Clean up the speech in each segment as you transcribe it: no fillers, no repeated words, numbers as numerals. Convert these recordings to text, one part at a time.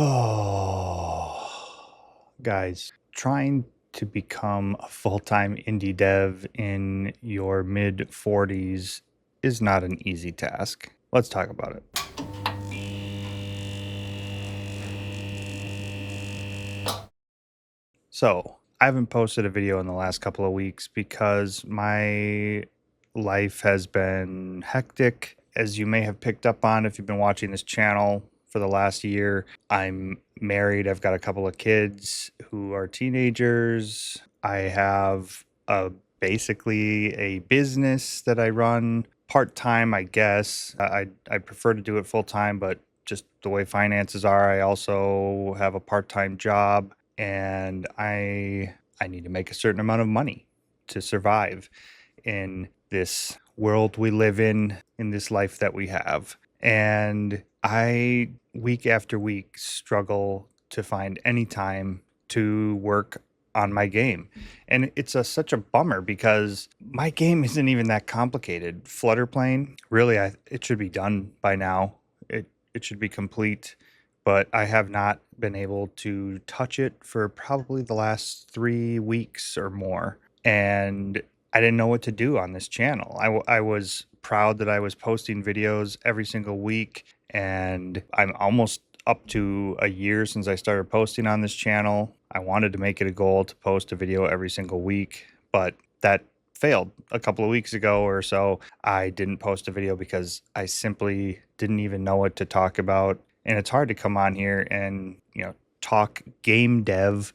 Oh, guys, trying to become a full-time indie dev in your mid 40s is not an easy task. Let's talk about it. So, I haven't posted a video in the last couple of weeks because my life has been hectic. As you may have picked up on if you've been watching this channel for the last year, I'm married. I've got a couple of kids who are teenagers. I have basically a business that I run part-time, I guess. I'd prefer to do it full-time, but just the way finances are, I also have a part-time job and I need to make a certain amount of money to survive in this world we live in this life that we have. And I week after week struggle to find any time to work on my game. And it's such a bummer because my game isn't even that complicated. Flutter Plane, really, it should be done by now. It should be complete, but I have not been able to touch it for probably the last 3 weeks or more. And I didn't know what to do on this channel. I was proud that I was posting videos every single week, and I'm almost up to a year since I started posting on this channel. I wanted to make it a goal to post a video every single week, but that failed a couple of weeks ago or so. I didn't post a video because I simply didn't even know what to talk about. And it's hard to come on here and, talk game dev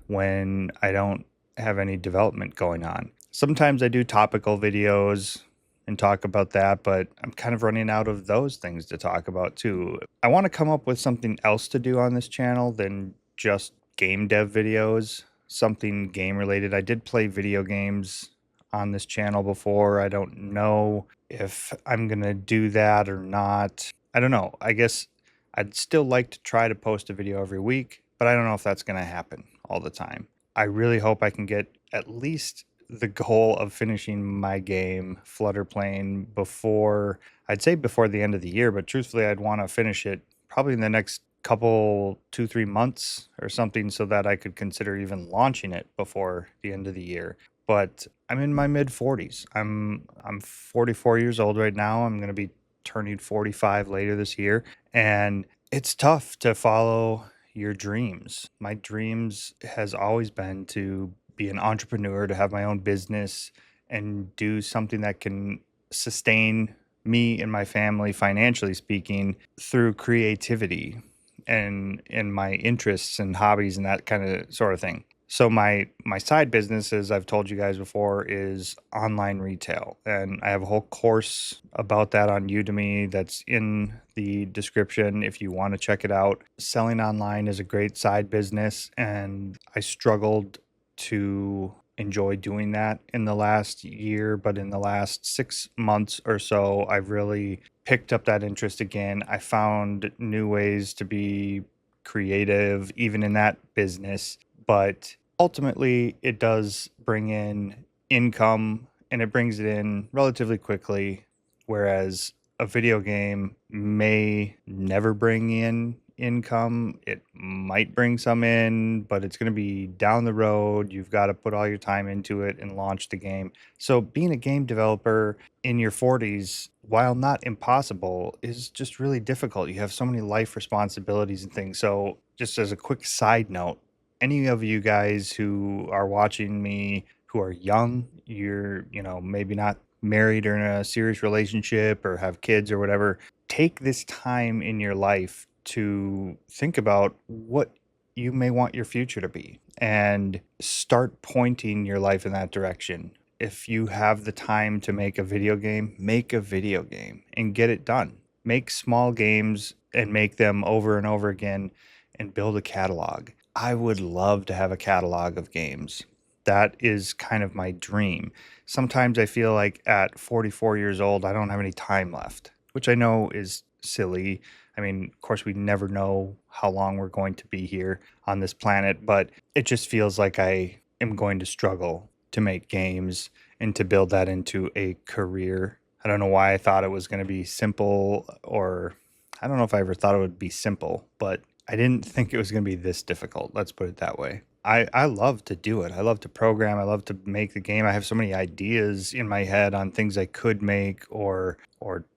when I don't have any development going on. Sometimes I do topical videos and talk about that, but I'm kind of running out of those things to talk about too. I want to come up with something else to do on this channel than just game dev videos, something game related. I did play video games on this channel before. I don't know if I'm going to do that or not. I don't know. I guess I'd still like to try to post a video every week, but I don't know if that's going to happen all the time. I really hope I can get at least the goal of finishing my game, Flutter Plane, I'd say before the end of the year, but truthfully, I'd want to finish it probably in the next couple, 2, 3 months or something so that I could consider even launching it before the end of the year. But I'm in my mid 40s. I'm 44 years old right now. I'm going to be turning 45 later this year, and it's tough to follow your dreams. My dreams has always been to be an entrepreneur, to have my own business and do something that can sustain me and my family financially speaking through creativity and in my interests and hobbies and that kind of sort of thing. So my side business, as I've told you guys before, is online retail, and I have a whole course about that on Udemy that's in the description if you want to check it out. Selling online is a great side business, and I struggled to enjoy doing that in the last year, but in the last 6 months or so, I've really picked up that interest again. I found new ways to be creative even in that business, but ultimately it does bring in income, and it brings it in relatively quickly, whereas a video game may never bring in income. It might bring some in, but it's going to be down the road. You've got to put all your time into it and launch the game. So being a game developer in your 40s, while not impossible, is just really difficult. You have so many life responsibilities and things. So just as a quick side note, any of you guys who are watching me who are young, you're, maybe not married or in a serious relationship or have kids or whatever, take this time in your life to think about what you may want your future to be and start pointing your life in that direction. If you have the time to make a video game, make a video game and get it done. Make small games and make them over and over again and build a catalog. I would love to have a catalog of games. That is kind of my dream. Sometimes I feel like at 44 years old, I don't have any time left, which I know is silly. I mean, of course, we never know how long we're going to be here on this planet, but it just feels like I am going to struggle to make games and to build that into a career. I don't know why I thought it was going to be simple, or I don't know if I ever thought it would be simple, but I didn't think it was going to be this difficult. Let's put it that way. I love to do it. I love to program. I love to make the game. I have so many ideas in my head on things I could make or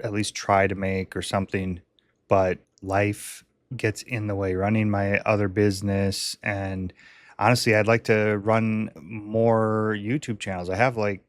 at least try to make or something, but life gets in the way, running my other business. And honestly, I'd like to run more YouTube channels. I have like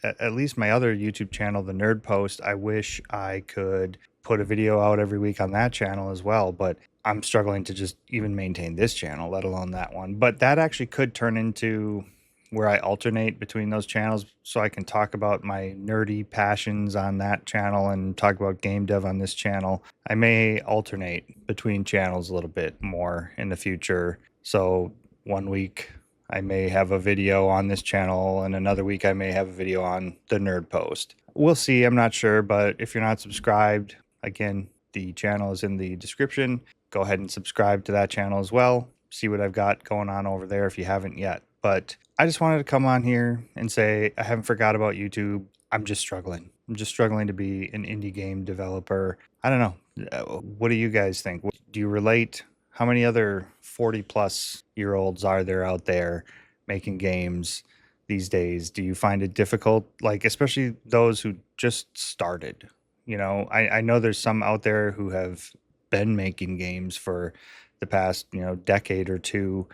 at least my other YouTube channel, the Nerd Post. I wish I could put a video out every week on that channel as well, but I'm struggling to just even maintain this channel, let alone that one. But that actually could turn into where I alternate between those channels so I can talk about my nerdy passions on that channel and talk about game dev on this channel. I may alternate between channels a little bit more in the future. So one week I may have a video on this channel and another week I may have a video on the Nerd Post. We'll see. I'm not sure, but if you're not subscribed, again, the channel is in the description. Go ahead and subscribe to that channel as well. See what I've got going on over there if you haven't yet. But I just wanted to come on here and say I haven't forgot about YouTube. I'm just struggling. I'm just struggling to be an indie game developer. I don't know. What do you guys think? Do you relate? How many other 40-plus-year-olds are there out there making games these days? Do you find it difficult? Like, especially those who just started. I know there's some out there who have been making games for the past, decade or two,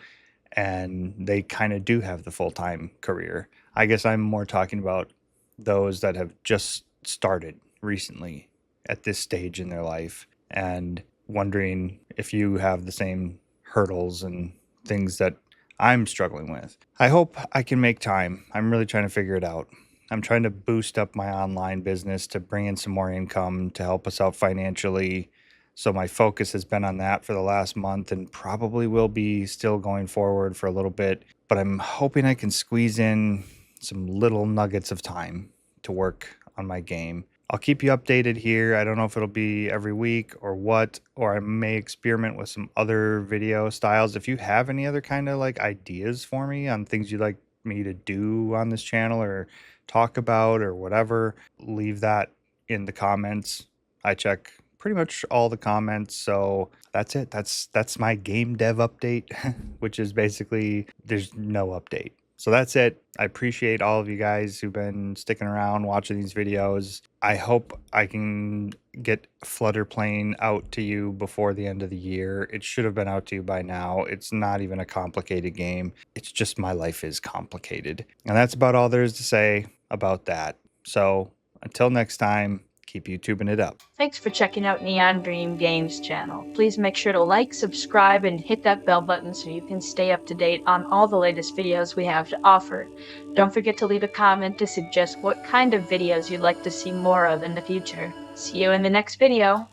and they kind of do have the full-time career. I guess I'm more talking about those that have just started recently at this stage in their life and wondering if you have the same hurdles and things that I'm struggling with. I hope I can make time. I'm really trying to figure it out. I'm trying to boost up my online business to bring in some more income to help us out financially. So my focus has been on that for the last month and probably will be still going forward for a little bit. But I'm hoping I can squeeze in some little nuggets of time to work on my game. I'll keep you updated here. I don't know if it'll be every week or what, or I may experiment with some other video styles. If you have any other kind of like ideas for me on things you'd like me to do on this channel or talk about or whatever, leave that in the comments. I check pretty much all the comments. So that's it. That's my game dev update, which is basically there's no update. So that's it. I appreciate all of you guys who've been sticking around watching these videos. I hope I can get Flutter Plane out to you before the end of the year. It should have been out to you by now. It's not even a complicated game. It's just my life is complicated. And that's about all there is to say about that. So until next time, keep YouTubing it up. Thanks for checking out Neon Dream Games channel. Please make sure to like, subscribe, and hit that bell button so you can stay up to date on all the latest videos we have to offer. Don't forget to leave a comment to suggest what kind of videos you'd like to see more of in the future. See you in the next video.